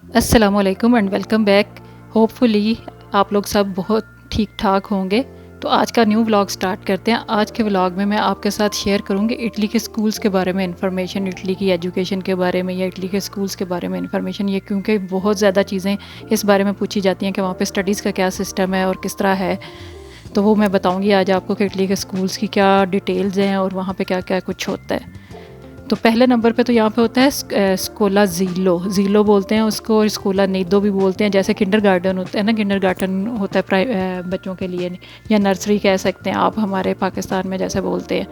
अस्सलामुअलैकुम and welcome back. Hopefully आप लोग सब बहुत ठीक ठाक होंगे। तो आज का न्यू व्लॉग स्टार्ट करते हैं। आज के व्लॉग में मैं आपके साथ शेयर करूंगी इटली के स्कूल्स के बारे में इन्फॉर्मेशन, इटली की एजुकेशन के बारे में या इटली के स्कूल्स के बारे में इन्फॉर्मेशन। ये क्योंकि बहुत ज़्यादा चीज़ें इस बारे में पूछी जाती हैं कि वहाँ पे स्टडीज़ का क्या सिस्टम है और किस तरह है। तो वो मैं बताऊँगी आज आपको कि इटली के स्कूल्स की क्या डिटेल्स हैं और वहाँ पर क्या क्या कुछ होता है। तो पहले नंबर पे तो यहाँ पे होता है स्कोला ज़ीलो बोलते हैं उसको, और स्कोला नीदो भी बोलते हैं। जैसे किंडर गार्डन होता है ना, किंडर गार्डन होता है बच्चों के लिए, या नर्सरी कह सकते हैं आप, हमारे पाकिस्तान में जैसे बोलते हैं।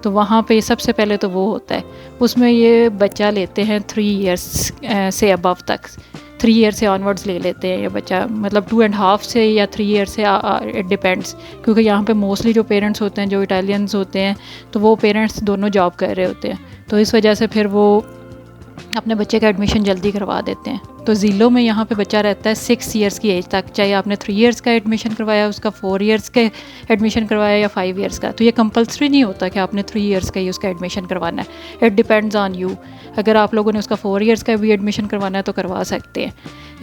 तो वहाँ पे सबसे पहले तो वो होता है, उसमें ये बच्चा लेते हैं 3 इयर्स से अबव तक। 3 ईयर से ऑनवर्ड्स ले लेते हैं ये बच्चा, मतलब 2.5 से या 3 ईयर से, इट डिपेंड्स। क्योंकि यहाँ पे मोस्टली जो पेरेंट्स होते हैं, जो इटालियंस होते हैं, तो वो पेरेंट्स दोनों जॉब कर रहे होते हैं। तो इस वजह से फिर वो अपने बच्चे का एडमिशन जल्दी करवा देते हैं। तो ज़ीलो में यहाँ पे बच्चा रहता है 6 इयर्स की एज तक, चाहे आपने 3 इयर्स का एडमिशन करवाया, उसका 4 इयर्स का एडमिशन करवाया या 5 इयर्स का। तो ये कंपलसरी नहीं होता कि आपने 3 इयर्स का ही उसका एडमिशन करवाना है। It depends on you. अगर आप लोगों ने उसका 4 इयर्स का भी एडमिशन करवाना है तो करवा सकते हैं।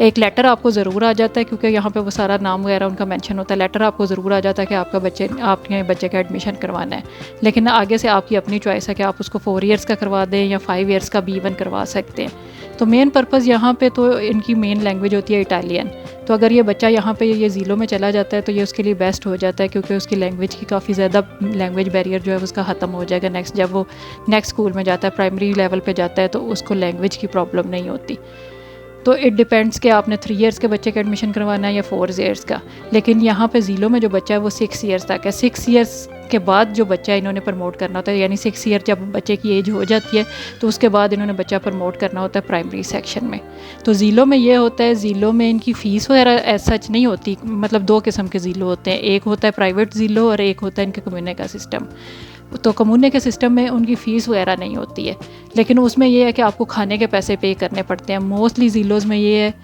एक लेटर आपको ज़रूर आ जाता है, क्योंकि यहाँ पे वो सारा नाम वगैरह उनका मेंशन होता है। लेटर आपको ज़रूर आ जाता है कि आपके बच्चे का एडमिशन करवाना है। लेकिन आगे से आपकी अपनी चॉइस है कि आप उसको 4 इयर्स का करवा दें या 5 इयर्स का भी इवन करवा सकते हैं। तो मेन पर्पज़ यहाँ पे तो इनकी मेन लैंग्वेज होती है इटालियन। तो अगर ये बच्चा यहाँ पे ये ज़ीलो में चला जाता है तो ये उसके लिए बेस्ट हो जाता है, क्योंकि उसकी लैंग्वेज की काफ़ी ज़्यादा लैंग्वेज बैरियर जो है उसका ख़त्म हो जाएगा। जब वो नेक्स्ट स्कूल में जाता है, प्राइमरी लेवल पे जाता है, तो उसको लैंग्वेज की प्रॉब्लम नहीं होती। तो इट डिपेंड्स कि आपने 3 इयर्स के बच्चे का एडमिशन करवाना है या 4 इयर्स का। लेकिन यहाँ पे ज़ीलो में जो बच्चा है वो 6 इयर्स तक है। 6 इयर्स के बाद जो बच्चा इन्होंने प्रमोट करना होता है, यानी 6 ईयर जब बच्चे की एज हो जाती है तो उसके बाद इन्होंने बच्चा प्रमोट करना होता है प्राइमरी सेक्शन में। तो ज़ीलो में ये होता है, ज़ीलो में इनकी फ़ीस वगैरह एज सच नहीं होती। मतलब 2 किस्म के ज़ीलो होते हैं, एक होता है प्राइवेट ज़ीलो और एक होता है इनके कम्युने का सिस्टम। तो कम्युने के सिस्टम में उनकी फ़ीस वगैरह नहीं होती है, लेकिन उसमें ये है कि आपको खाने के पैसे पे करने पड़ते हैं। मोस्टली ज़ीलोज़ में ये है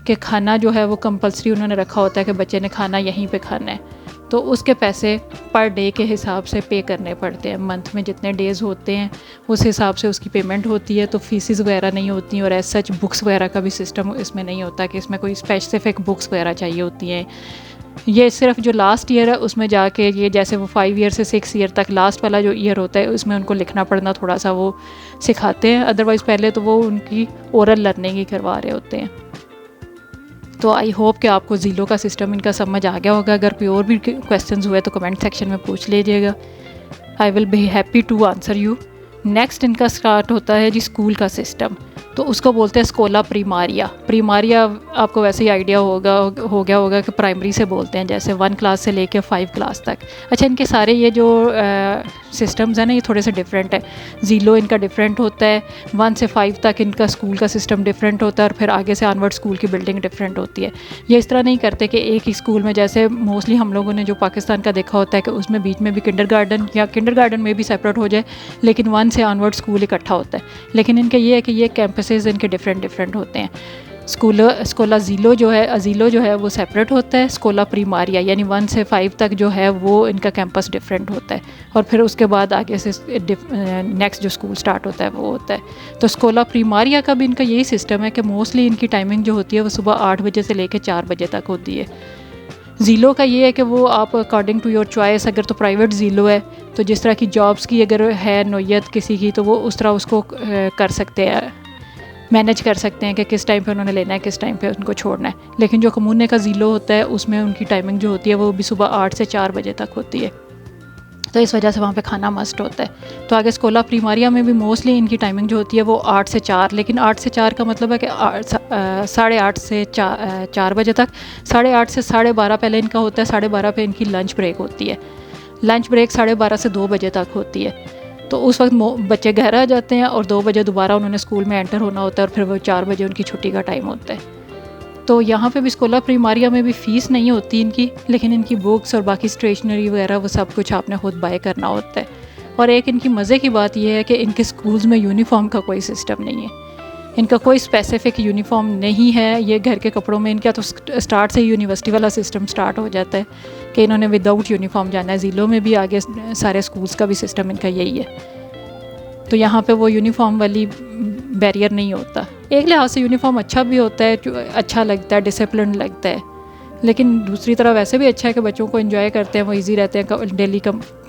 कि खाना जो है वो कंपलसरी उन्होंने रखा होता है कि बच्चे ने खाना यहीं पे खाना है। तो उसके पैसे पर डे के हिसाब से पे करने पड़ते हैं। मंथ में जितने डेज़ होते हैं उस हिसाब से उसकी पेमेंट होती है। तो फीसिस वगैरह नहीं होती और एज सच बुक्स वगैरह का भी सिस्टम इसमें नहीं होता कि इसमें कोई स्पेसिफिक बुक्स वगैरह चाहिए होती हैं। ये सिर्फ जो लास्ट ईयर है उसमें जाके, ये जैसे वो 5 ईयर से 6 ईयर तक लास्ट वाला जो ईयर होता है उसमें उनको लिखना पढ़ना थोड़ा सा वो सिखाते हैं। अदरवाइज़ पहले तो वो उनकी ओरल लर्निंग ही करवा रहे होते हैं। तो आई होप कि आपको ज़ीलो का सिस्टम इनका समझ आ गया होगा। अगर कोई और भी क्वेश्चंस हुए तो कमेंट सेक्शन में पूछ लीजिएगा। I will be happy to answer you. Next इनका स्टार्ट होता है जी स्कूल का सिस्टम। तो उसको बोलते हैं स्कोला प्रीमारिया। प्रीमारिया आपको वैसे ही आइडिया हो गया होगा कि प्राइमरी से बोलते हैं, जैसे 1 क्लास से लेके 5 क्लास तक। अच्छा, इनके सारे ये जो सिस्टम्स हैं ना, ये थोड़े से डिफरेंट है। ज़ीलो इनका डिफरेंट होता है, 1 से 5 तक इनका स्कूल का सिस्टम डिफरेंट होता है, और फिर आगे से ऑनवर्ड स्कूल की बिल्डिंग डिफरेंट होती है। ये इस तरह नहीं करते कि एक ही स्कूल में, जैसे मोस्टली हम लोगों ने जो पाकिस्तान का देखा होता है कि उसमें बीच में भी किंडरगार्टन में भी सेपरेट हो जाए, लेकिन 1 से ऑनवर्ड स्कूल इकट्ठा होता है। लेकिन इनके ये है कि ये कैंपसेस इनके डिफरेंट होते हैं। स्कोला ज़ीलो जो है वो सेपरेट होता है। स्कोला प्रीमारिया यानी 1 से 5 तक जो है वो इनका कैंपस डिफरेंट होता है, और फिर उसके बाद आगे से नेक्स्ट जो स्कूल स्टार्ट होता है वो होता है। तो स्कोला प्रीमारिया का भी इनका यही सिस्टम है कि मोस्टली इनकी टाइमिंग जो होती है वो सुबह 8 बजे से लेकर 4 बजे तक होती है। ज़ीलो का ये है कि वो आप अकॉर्डिंग टू योर चॉइस, अगर तो प्राइवेट ज़ीलो है तो जिस तरह की जॉब्स की अगर है नोयत किसी की, तो वो उस तरह उसको कर सकते हैं, मैनेज कर सकते हैं कि किस टाइम पे उन्होंने लेना है, किस टाइम पे उनको छोड़ना है। लेकिन जो कम्यूने का ज़ीलो होता है उसमें उनकी टाइमिंग जो होती है वो भी सुबह 8 से 4 बजे तक होती है। तो इस वजह से वहाँ पे खाना मस्ट होता है। तो आगे स्कोला प्रीमारिया में भी मोस्टली इनकी टाइमिंग जो होती है वो 8 से 4, लेकिन 8 से 4 का मतलब है कि 8:30 से 4 बजे तक। 8:30 से 12:30 पहले इनका होता है, 12:30 पे इनकी लंच ब्रेक होती है। लंच ब्रेक 12:30 से 2 बजे तक होती है। तो उस वक्त बच्चे घर आ जाते हैं और 2 बजे दोबारा उन्होंने स्कूल में एंटर होना होता है, और फिर वो 4 बजे उनकी छुट्टी का टाइम होता है। तो यहाँ पे भी स्कोला प्रीमारिया में भी फ़ीस नहीं होती इनकी, लेकिन इनकी बुक्स और बाकी स्टेशनरी वगैरह वो सब कुछ आपने खुद बाय करना होता है। और एक इनकी मज़े की बात यह है कि इनके स्कूल्स में यूनिफॉर्म का कोई सिस्टम नहीं है। इनका कोई स्पेसिफिक यूनिफॉर्म नहीं है। ये घर के कपड़ों में, इनका तो स्टार्ट से ही यूनिवर्सिटी वाला सिस्टम स्टार्ट हो जाता है कि इन्होंने विदाउट यूनिफॉर्म जाना है। ज़ीलो में भी आगे सारे स्कूल्स का भी सिस्टम इनका यही है। तो यहाँ पे वो यूनिफॉर्म वाली बैरियर नहीं होता। एक लिहाज से यूनिफॉर्म अच्छा भी होता है, अच्छा लगता है, डिसिप्लिन लगता है, लेकिन दूसरी तरह वैसे भी अच्छा है कि बच्चों को एंजॉय करते हैं, वो इजी रहते हैं डेली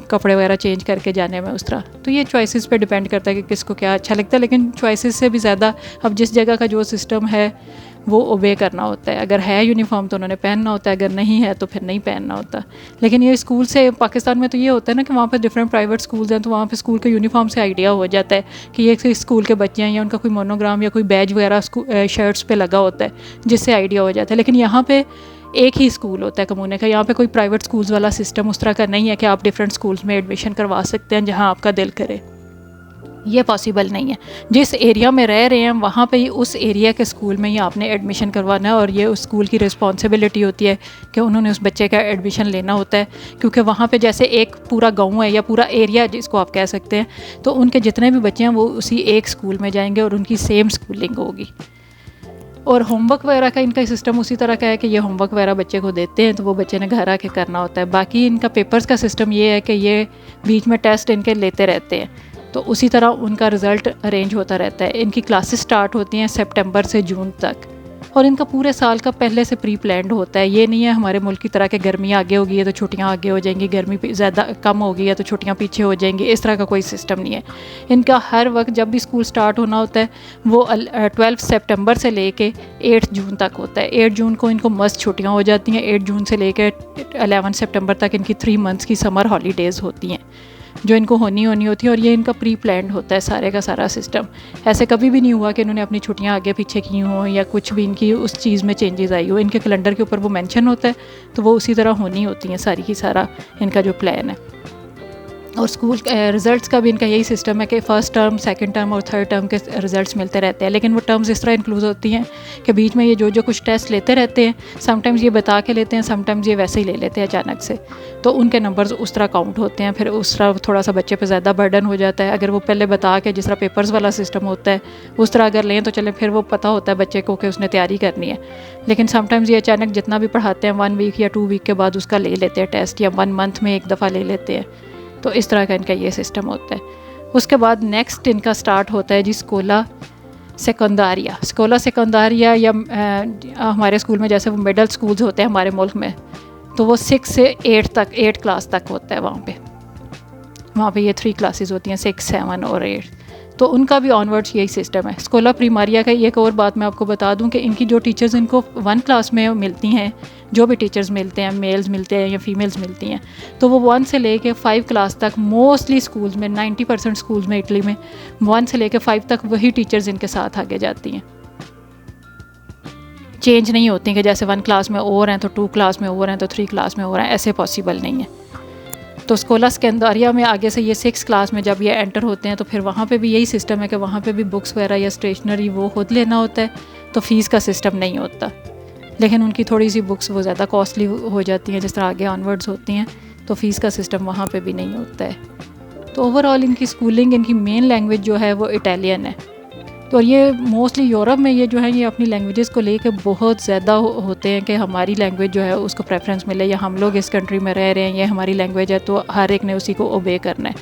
कपड़े वगैरह चेंज करके जाने में उस तरह। तो ये चॉइसेस पे डिपेंड करता है कि किसको क्या अच्छा लगता है, लेकिन चॉइसेस से भी ज़्यादा अब जिस जगह का जो सिस्टम है वो ओबे करना होता है। अगर है यूनिफॉर्म तो उन्होंने पहनना होता है, अगर नहीं है तो फिर नहीं पहनना होता। लेकिन ये स्कूल से, पाकिस्तान में तो ये होता है ना कि वहाँ पे डिफरेंट प्राइवेट स्कूल्स हैं, तो वहाँ पे स्कूल के यूनिफॉर्म से आइडिया हो जाता है कि ये स्कूल के बच्चे हैं, या उनका कोई मोनोग्राम या कोई बैज वगैरह शर्ट्स पे लगा होता है, जिससे आइडिया हो जाता है। लेकिन यहाँ पे एक ही स्कूल होता है कमूने का, यहाँ पे कोई प्राइवेट स्कूल्स वाला सिस्टम उस तरह का नहीं है कि आप डिफरेंट स्कूल्स में एडमिशन करवा सकते हैं जहाँ आपका दिल करे। ये पॉसिबल नहीं है। जिस एरिया में रह रहे हैं वहाँ पे ही उस एरिया के स्कूल में ही आपने एडमिशन करवाना है, और ये उस स्कूल की रिस्पॉन्सिबिलिटी होती है कि उन्होंने उस बच्चे का एडमिशन लेना होता है। क्योंकि वहाँ पे जैसे एक पूरा गांव है या पूरा एरिया जिसको आप कह सकते हैं, तो उनके जितने भी बच्चे हैं वो उसी एक स्कूल में जाएंगे और उनकी सेम स्कूलिंग होगी। और होमवर्क वगैरह का इनका सिस्टम उसी तरह का है कि ये होमवर्क वगैरह बच्चे को देते हैं तो वो बच्चे ने घर आके करना होता है। बाकी इनका पेपर्स का सिस्टम ये है कि ये बीच में टेस्ट इनके लेते रहते हैं, तो उसी तरह उनका रिज़ल्ट अरेंज होता रहता है। इनकी क्लासेस स्टार्ट होती हैं सितंबर से जून तक, और इनका पूरे साल का पहले से प्री प्लान्ड होता है। ये नहीं है हमारे मुल्क की तरह के गर्मी आगे होगी है तो छुट्टियां आगे हो जाएंगी, गर्मी ज़्यादा कम होगी है तो छुट्टियां पीछे हो जाएंगी, इस तरह का कोई सिस्टम नहीं है। इनका हर वक्त जब भी स्कूल स्टार्ट होना होता है वो 12 सितंबर से लेके 8 जून तक होता है। 8 जून को इनको मस्त छुट्टियाँ हो जाती हैं। 8 जून से लेकर 11 सितंबर तक इनकी 3 मंथ्स की समर हॉलीडेज़ होती हैं जो इनको होनी होती है, और ये इनका प्री प्लान्ड होता है सारे का सारा सिस्टम। ऐसे कभी भी नहीं हुआ कि इन्होंने अपनी छुट्टियां आगे पीछे की हों या कुछ भी इनकी उस चीज़ में चेंजेस आई हो। इनके कैलेंडर के ऊपर वो मेंशन होता है तो वो उसी तरह होनी होती हैं सारी की सारा इनका जो प्लान है। और स्कूल रिज़ल्ट्स का भी इनका यही सिस्टम है कि फ़र्स्ट टर्म, सेकंड टर्म और थर्ड टर्म के रिज़ल्ट्स मिलते रहते हैं। लेकिन वो टर्म्स इस तरह इंक्लूड होती हैं कि बीच में ये जो कुछ टेस्ट लेते रहते हैं, समटाइम्स ये बता के लेते हैं, समटाइम्स ये वैसे ही ले लेते हैं अचानक से, तो उनके नंबर्स उस तरह काउंट होते हैं। फिर उस तरह थोड़ा सा बच्चे पे ज़्यादा बर्डन हो जाता है। अगर वो पहले बता के, जिस तरह पेपर्स वाला सिस्टम होता है उस तरह अगर लें तो चले, फिर वो पता होता है बच्चे को कि उसने तैयारी करनी है। लेकिन समटाइम्स ये अचानक जितना भी पढ़ाते हैं 1 वीक या 2 वीक के बाद उसका ले लेते हैं टेस्ट, या 1 मंथ में एक दफ़ा ले लेते हैं। तो इस तरह का इनका ये सिस्टम होता है। उसके बाद नेक्स्ट इनका स्टार्ट होता है जी स्कोला सेकेंडारिया। स्कोला सेकेंडारिया या हमारे स्कूल में जैसे वो मिडल स्कूल्स होते हैं हमारे मुल्क में, तो वो 6 से 8 क्लास तक होता है। वहाँ पे ये 3 क्लासेस होती हैं, 6, 7 और 8। तो उनका भी ऑनवर्ड्स यही सिस्टम है। स्कोला प्राइमरिया का एक और बात मैं आपको बता दूं कि इनकी जो टीचर्स इनको 1 क्लास में मिलती हैं, जो भी टीचर्स मिलते हैं, मेल्स मिलते हैं या फीमेल्स मिलती हैं, तो वो 1 से लेके 5 क्लास तक मोस्टली स्कूल्स में, 90% स्कूल्स में इटली में 1 से लेके 5 तक वही टीचर्स इनके साथ आगे जाती हैं। चेंज नहीं होती कि जैसे 1 क्लास में और हैं तो 2 क्लास में और हैं तो 3 क्लास में और हैं, ऐसे पॉसिबल नहीं है। तो स्कोला सेकेंडारिया में आगे से ये 6 क्लास में जब ये एंटर होते हैं तो फिर वहाँ पे भी यही सिस्टम है कि वहाँ पे भी बुक्स वगैरह या स्टेशनरी वो खुद लेना होता है, तो फ़ीस का सिस्टम नहीं होता। लेकिन उनकी थोड़ी सी बुक्स वो ज़्यादा कॉस्टली हो जाती हैं जिस तरह आगे ऑनवर्ड्स होती हैं, तो फ़ीस का सिस्टम वहाँ पे भी नहीं होता है। तो ओवरऑल इनकी स्कूलिंग, इनकी मेन लैंग्वेज जो है वो इटालियन है। तो ये मोस्टली यूरोप में ये जो है ये अपनी लैंग्वेजेस को लेके बहुत ज़्यादा होते हैं कि हमारी लैंग्वेज जो है उसको प्रेफरेंस मिले, या हम लोग इस कंट्री में रह रहे हैं, ये हमारी लैंग्वेज है तो हर एक ने उसी को ओबे करना है।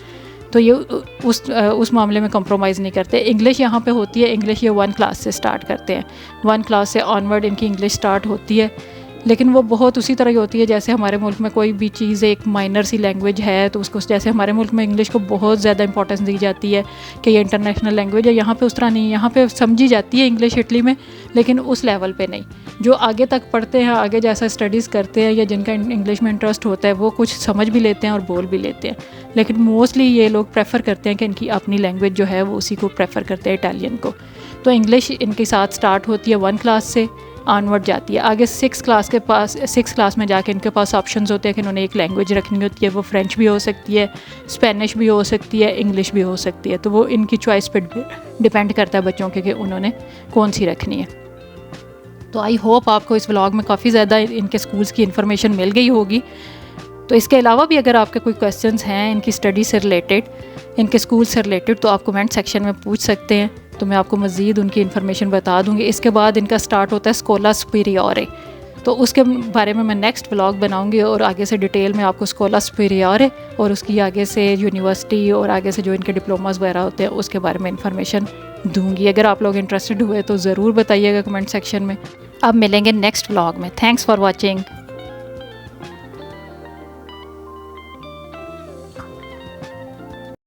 तो ये उस मामले में कंप्रोमाइज़ नहीं करते। इंग्लिश यहाँ पे होती है, इंग्लिश ये 1 क्लास से स्टार्ट करते हैं, 1 क्लास से ऑनवर्ड इनकी इंग्लिश स्टार्ट होती है। लेकिन वो बहुत उसी तरह ही होती है जैसे हमारे मुल्क में कोई भी चीज़ एक माइनर सी लैंग्वेज है तो उसको, जैसे हमारे मुल्क में इंग्लिश को बहुत ज़्यादा इंपॉर्टेंस दी जाती है कि ये इंटरनेशनल लैंग्वेज है, यहाँ पे उस तरह नहीं है। यहाँ पे समझी जाती है इंग्लिश इटली में, लेकिन उस लेवल पे नहीं। जो आगे तक पढ़ते हैं, आगे जैसा स्टडीज़ करते हैं या जिनका इंग्लिश में इंटरेस्ट होता है वो कुछ समझ भी लेते हैं और बोल भी लेते हैं। लेकिन मोस्टली ये लोग प्रेफर करते हैं कि इनकी अपनी लैंग्वेज जो है वो उसी को प्रेफर करते हैं, इटालियन को। तो इंग्लिश इनके साथ स्टार्ट होती है 1 क्लास से, ऑनवर्ड जाती है। आगे 6 क्लास में जाके इनके पास ऑप्शंस होते हैं कि इन्होंने एक लैंग्वेज रखनी होती है। वो फ्रेंच भी हो सकती है, स्पेनिश भी हो सकती है, इंग्लिश भी हो सकती है। तो वो इनकी चॉइस पे डिपेंड करता है बच्चों के कि उन्होंने कौन सी रखनी है। तो आई होप आपको इस व्लॉग में काफ़ी ज़्यादा इनके स्कूल्स की इन्फॉर्मेशन मिल गई होगी। तो इसके अलावा भी अगर आपके कोई क्वेश्चंस हैं इनकी स्टडी से रिलेटेड, इनके स्कूल से रिलेटेड, तो आप कमेंट सेक्शन में पूछ सकते हैं, तो मैं आपको मज़ीद उनकी इन्फॉर्मेशन बता दूंगी। इसके बाद इनका स्टार्ट होता है स्कोला सुपीरियोरे। तो उसके बारे में मैं नेक्स्ट व्लॉग बनाऊंगी और आगे से डिटेल में आपको स्कूला सुपीरियर और उसकी आगे से यूनिवर्सिटी और आगे से जो इनके डिप्लोमास वगैरह होते हैं उसके बारे में इंफॉर्मेशन दूंगी। अगर आप लोग इंटरेस्टेड हुए तो ज़रूर बताइएगा कमेंट सेक्शन में। अब मिलेंगे नेक्स्ट व्लॉग में। Thanks for watching.